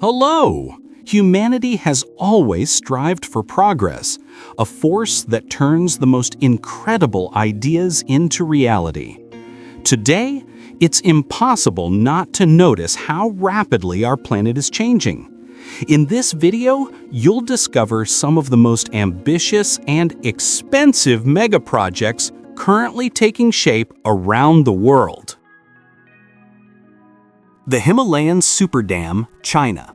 Hello! Humanity has always strived for progress, a force that turns the most incredible ideas into reality. Today, it's impossible not to notice how rapidly our planet is changing. In this video, you'll discover some of the most ambitious and expensive megaprojects currently taking shape around the world. The Himalayan Super Dam, China.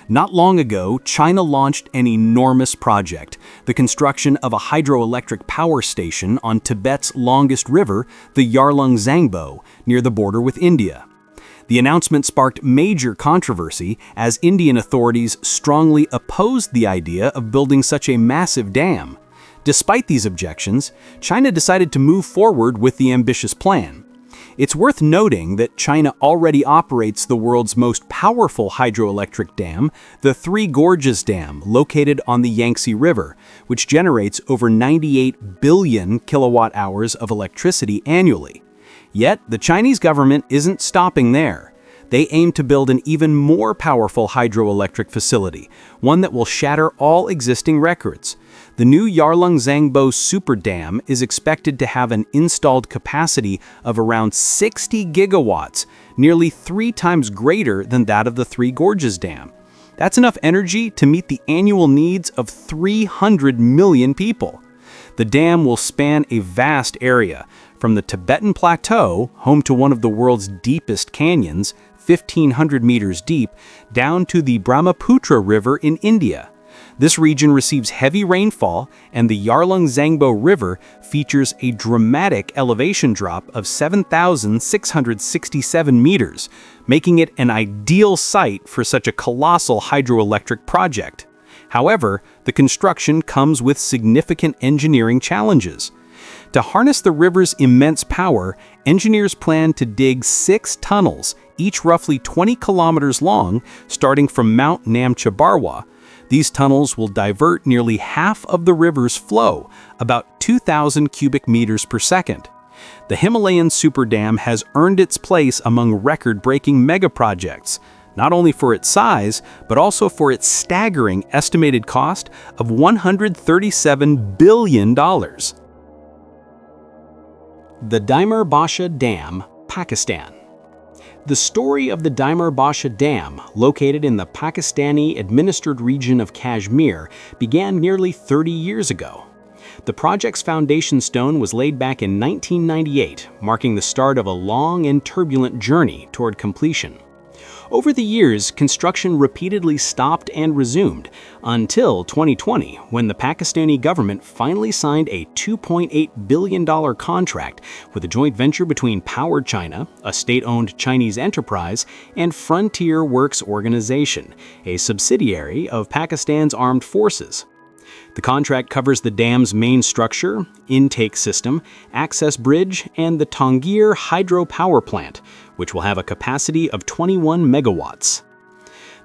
Not long ago, China launched an enormous project, the construction of a hydroelectric power station on Tibet's longest river, the Yarlung-Zangbo, near the border with India. The announcement sparked major controversy as Indian authorities strongly opposed the idea of building such a massive dam. Despite these objections, China decided to move forward with the ambitious plan. It's worth noting that China already operates the world's most powerful hydroelectric dam, the Three Gorges Dam, located on the Yangtze River, which generates over 98 billion kilowatt-hours of electricity annually. Yet, the Chinese government isn't stopping there. They aim to build an even more powerful hydroelectric facility, one that will shatter all existing records. The new Yarlung-Zangbo Super Dam is expected to have an installed capacity of around 60 gigawatts, nearly 3 times greater than that of the Three Gorges Dam. That's enough energy to meet the annual needs of 300 million people. The dam will span a vast area, from the Tibetan Plateau, home to one of the world's deepest canyons, 1,500 meters deep, down to the Brahmaputra River in India. This region receives heavy rainfall, and the Yarlung-Zangbo River features a dramatic elevation drop of 7,667 meters, making it an ideal site for such a colossal hydroelectric project. However, the construction comes with significant engineering challenges. To harness the river's immense power, engineers plan to dig 6 tunnels, each roughly 20 kilometers long, starting from Mount Namcha-Barwa. These tunnels will divert nearly half of the river's flow, about 2,000 cubic meters per second. The Himalayan Super Dam has earned its place among record-breaking megaprojects, not only for its size, but also for its staggering estimated cost of $137 billion. The Diamer-Basha Dam, Pakistan. The story of the Diamer-Basha Dam, located in the Pakistani-administered region of Kashmir, began nearly 30 years ago. The project's foundation stone was laid back in 1998, marking the start of a long and turbulent journey toward completion. Over the years, construction repeatedly stopped and resumed, until 2020, when the Pakistani government finally signed a $2.8 billion contract with a joint venture between Power China, a state-owned Chinese enterprise, and Frontier Works Organization, a subsidiary of Pakistan's armed forces. The contract covers the dam's main structure, intake system, access bridge, and the Tongir hydropower plant, which will have a capacity of 21 megawatts.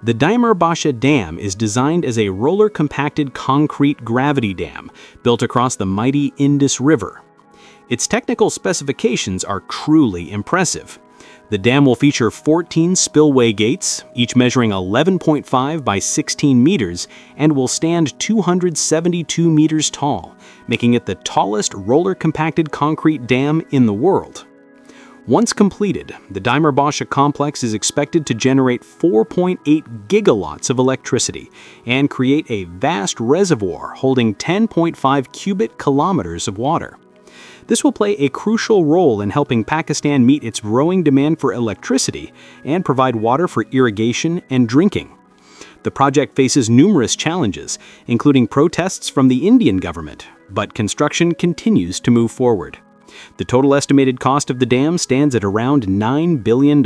The Diamer-Basha Dam is designed as a roller-compacted concrete gravity dam built across the mighty Indus River. Its technical specifications are truly impressive. The dam will feature 14 spillway gates, each measuring 11.5 by 16 meters, and will stand 272 meters tall, making it the tallest roller-compacted concrete dam in the world. Once completed, the Diamer-Basha complex is expected to generate 4.8 gigawatts of electricity and create a vast reservoir holding 10.5 cubic kilometers of water. This will play a crucial role in helping Pakistan meet its growing demand for electricity and provide water for irrigation and drinking. The project faces numerous challenges, including protests from the Indian government, but construction continues to move forward. The total estimated cost of the dam stands at around $9 billion.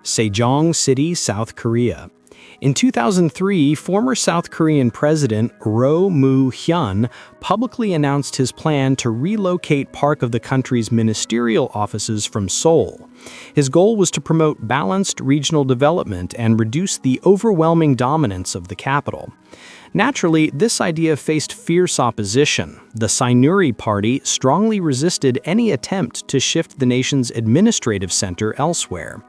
Sejong City, South Korea. In 2003, former South Korean President Roh Moo-hyun publicly announced his plan to relocate part of the country's ministerial offices from Seoul. His goal was to promote balanced regional development and reduce the overwhelming dominance of the capital. Naturally, this idea faced fierce opposition. The Sainuri party strongly resisted any attempt to shift the nation's administrative center elsewhere.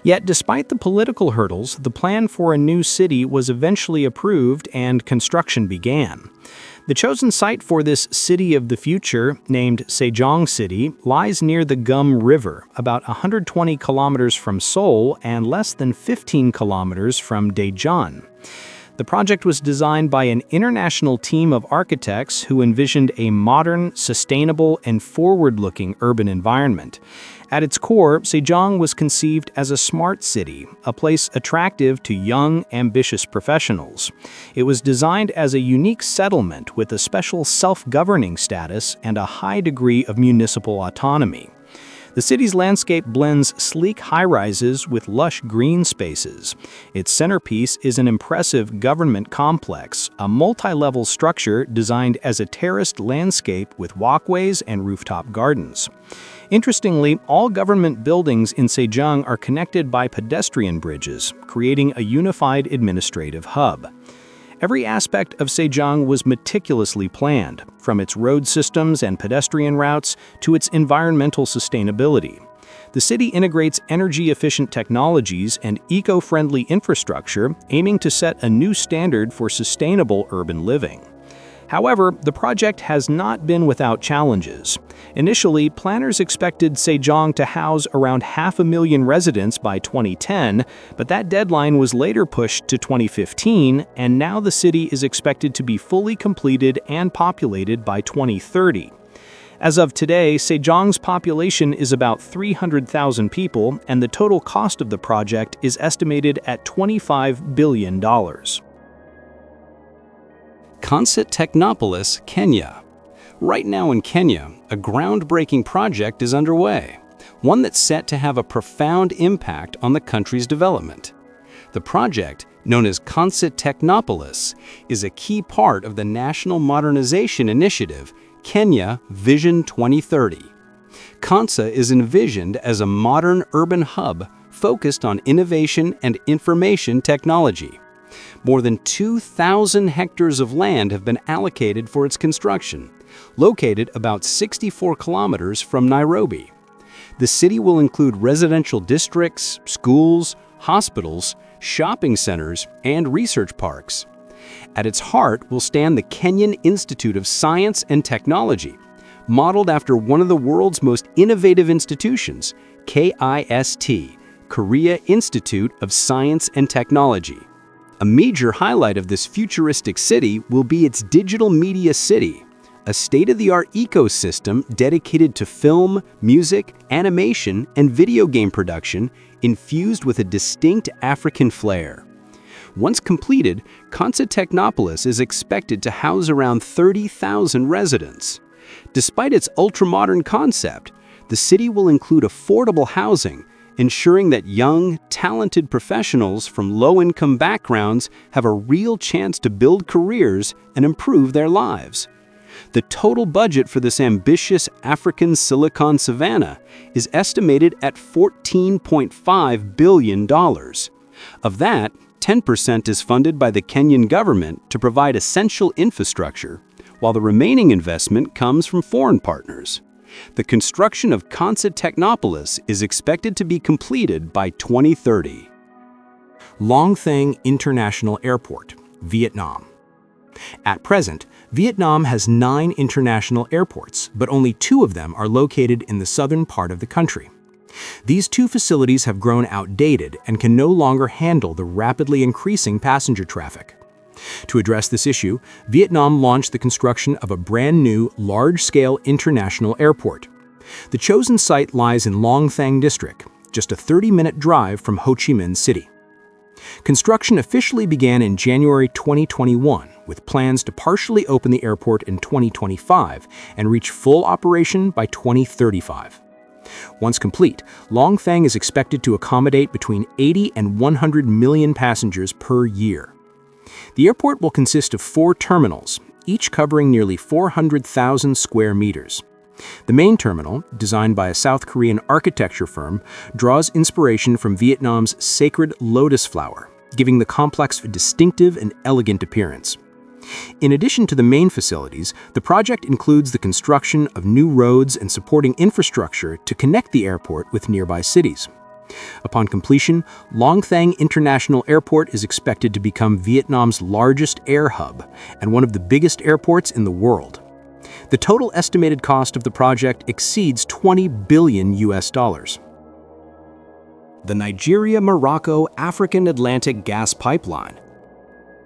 Yet, despite the political hurdles, the plan for a new city was eventually approved and construction began. The chosen site for this city of the future, named Sejong City, lies near the Gum River, about 120 kilometers from Seoul and less than 15 kilometers from Daejeon. The project was designed by an international team of architects who envisioned a modern, sustainable, and forward-looking urban environment. At its core, Sejong was conceived as a smart city, a place attractive to young, ambitious professionals. It was designed as a unique settlement with a special self-governing status and a high degree of municipal autonomy. The city's landscape blends sleek high-rises with lush green spaces. Its centerpiece is an impressive government complex, a multi-level structure designed as a terraced landscape with walkways and rooftop gardens. Interestingly, all government buildings in Sejong are connected by pedestrian bridges, creating a unified administrative hub. Every aspect of Sejong was meticulously planned, from its road systems and pedestrian routes to its environmental sustainability. The city integrates energy-efficient technologies and eco-friendly infrastructure, aiming to set a new standard for sustainable urban living. However, the project has not been without challenges. Initially, planners expected Sejong to house around 500,000 residents by 2010, but that deadline was later pushed to 2015, and now the city is expected to be fully completed and populated by 2030. As of today, Sejong's population is about 300,000 people, and the total cost of the project is estimated at $25 billion. Konza Technopolis, Kenya. Right now in Kenya, a groundbreaking project is underway, one that's set to have a profound impact on the country's development. The project, known as Konza Technopolis, is a key part of the National Modernization Initiative, Kenya Vision 2030. Konza is envisioned as a modern urban hub focused on innovation and information technology. More than 2,000 hectares of land have been allocated for its construction, located about 64 kilometers from Nairobi. The city will include residential districts, schools, hospitals, shopping centers, and research parks. At its heart will stand the Kenyan Institute of Science and Technology, modeled after one of the world's most innovative institutions, KIST, Korea Institute of Science and Technology. A major highlight of this futuristic city will be its digital media city, a state-of-the-art ecosystem dedicated to film, music, animation, and video game production infused with a distinct African flair. Once completed, Konza Technopolis is expected to house around 30,000 residents. Despite its ultra-modern concept, the city will include affordable housing, ensuring that young, talented professionals from low-income backgrounds have a real chance to build careers and improve their lives. The total budget for this ambitious African Silicon Savannah is estimated at $14.5 billion. Of that, 10% is funded by the Kenyan government to provide essential infrastructure, while the remaining investment comes from foreign partners. The construction of Konza Technopolis is expected to be completed by 2030. Long Thang International Airport, Vietnam. At present, Vietnam has 9 international airports, but only 2 of them are located in the southern part of the country. These 2 facilities have grown outdated and can no longer handle the rapidly increasing passenger traffic. To address this issue, Vietnam launched the construction of a brand new, large-scale international airport. The chosen site lies in Long Thang District, just a 30-minute drive from Ho Chi Minh City. Construction officially began in January 2021, with plans to partially open the airport in 2025 and reach full operation by 2035. Once complete, Long Thang is expected to accommodate between 80 and 100 million passengers per year. The airport will consist of 4 terminals, each covering nearly 400,000 square meters. The main terminal, designed by a South Korean architecture firm, draws inspiration from Vietnam's sacred lotus flower, giving the complex a distinctive and elegant appearance. In addition to the main facilities, the project includes the construction of new roads and supporting infrastructure to connect the airport with nearby cities. Upon completion, Long Thang International Airport is expected to become Vietnam's largest air hub and one of the biggest airports in the world. The total estimated cost of the project exceeds $20 billion. The Nigeria-Morocco African Atlantic Gas Pipeline.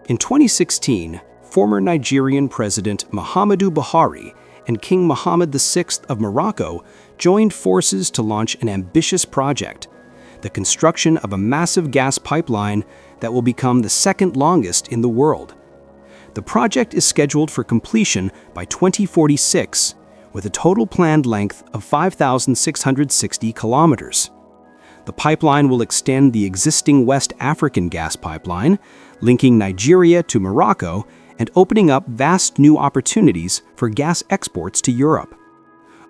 In 2016, former Nigerian President Muhammadu Buhari and King Mohammed VI of Morocco joined forces to launch an ambitious project, the construction of a massive gas pipeline that will become the second longest in the world. The project is scheduled for completion by 2046, with a total planned length of 5,660 kilometers. The pipeline will extend the existing West African gas pipeline, linking Nigeria to Morocco and opening up vast new opportunities for gas exports to Europe.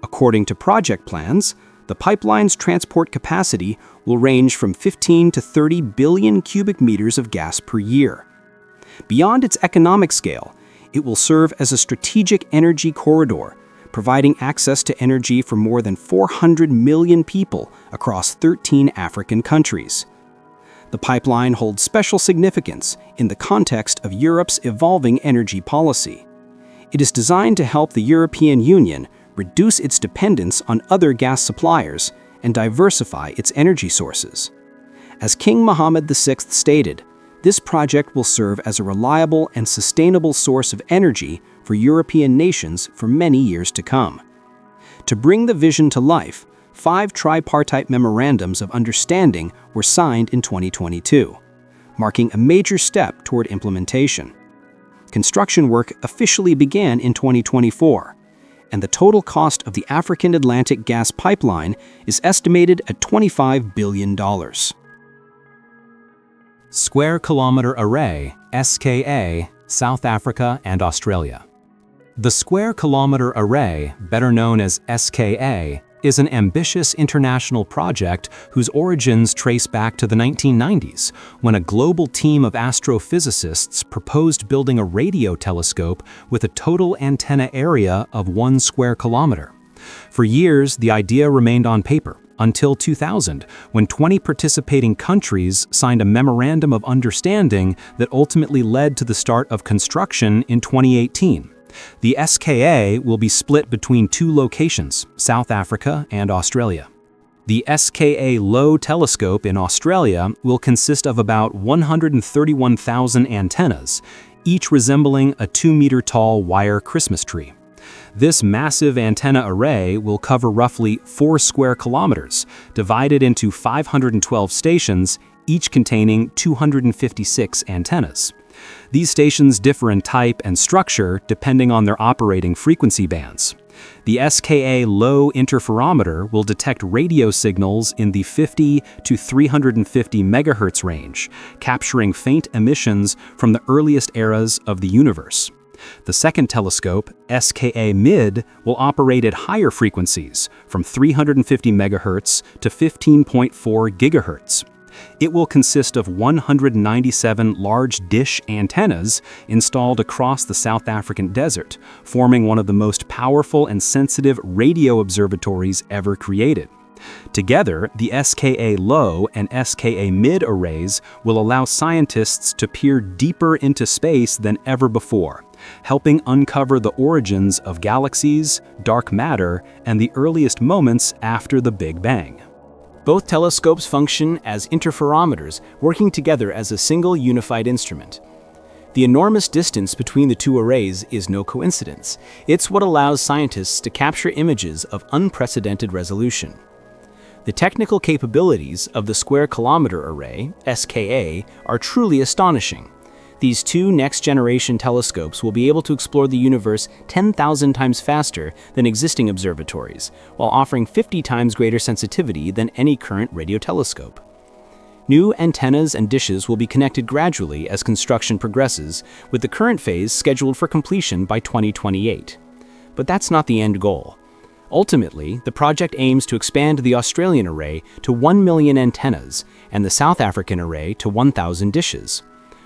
According to project plans, the pipeline's transport capacity will range from 15 to 30 billion cubic meters of gas per year. Beyond its economic scale, it will serve as a strategic energy corridor, providing access to energy for more than 400 million people across 13 African countries. The pipeline holds special significance in the context of Europe's evolving energy policy. It is designed to help the European Union reduce its dependence on other gas suppliers and diversify its energy sources. As King Mohammed VI stated, this project will serve as a reliable and sustainable source of energy for European nations for many years to come. To bring the vision to life, 5 tripartite memorandums of understanding were signed in 2022, marking a major step toward implementation. Construction work officially began in 2024, and the total cost of the African Atlantic gas pipeline is estimated at $25 billion. Square Kilometer Array, SKA, South Africa and Australia. The Square Kilometer Array, better known as SKA, is an ambitious international project whose origins trace back to the 1990s, when a global team of astrophysicists proposed building a radio telescope with a total antenna area of 1 square kilometer. For years, the idea remained on paper, until 2000, when 20 participating countries signed a Memorandum of Understanding that ultimately led to the start of construction in 2018. The SKA will be split between 2 locations, South Africa and Australia. The SKA Low telescope in Australia will consist of about 131,000 antennas, each resembling a 2-meter-tall wire Christmas tree. This massive antenna array will cover roughly 4 square kilometers, divided into 512 stations, each containing 256 antennas. These stations differ in type and structure depending on their operating frequency bands. The SKA Low interferometer will detect radio signals in the 50 to 350 MHz range, capturing faint emissions from the earliest eras of the universe. The second telescope, SKA Mid, will operate at higher frequencies, from 350 MHz to 15.4 GHz. It will consist of 197 large dish antennas installed across the South African desert, forming one of the most powerful and sensitive radio observatories ever created. Together, the SKA Low and SKA Mid arrays will allow scientists to peer deeper into space than ever before, helping uncover the origins of galaxies, dark matter, and the earliest moments after the Big Bang. Both telescopes function as interferometers, working together as a single unified instrument. The enormous distance between the 2 arrays is no coincidence. It's what allows scientists to capture images of unprecedented resolution. The technical capabilities of the Square Kilometer Array, SKA, are truly astonishing. These 2 next-generation telescopes will be able to explore the universe 10,000 times faster than existing observatories, while offering 50 times greater sensitivity than any current radio telescope. New antennas and dishes will be connected gradually as construction progresses, with the current phase scheduled for completion by 2028. But that's not the end goal. Ultimately, the project aims to expand the Australian array to 1 million antennas and the South African array to 1,000 dishes.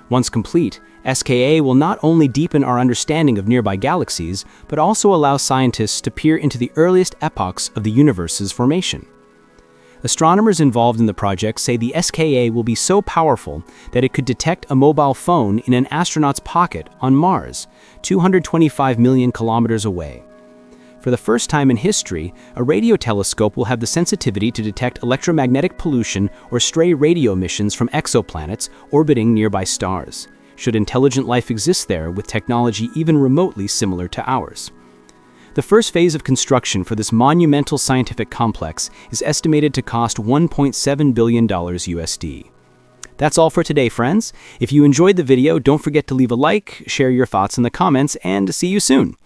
Once complete, SKA will not only deepen our understanding of nearby galaxies, but also allow scientists to peer into the earliest epochs of the universe's formation. Astronomers involved in the project say the SKA will be so powerful that it could detect a mobile phone in an astronaut's pocket on Mars, 225 million kilometers away. For the first time in history, a radio telescope will have the sensitivity to detect electromagnetic pollution or stray radio emissions from exoplanets orbiting nearby stars, should intelligent life exist there with technology even remotely similar to ours. The first phase of construction for this monumental scientific complex is estimated to cost $1.7 billion USD. That's all for today, friends. If you enjoyed the video, don't forget to leave a like, share your thoughts in the comments, and see you soon.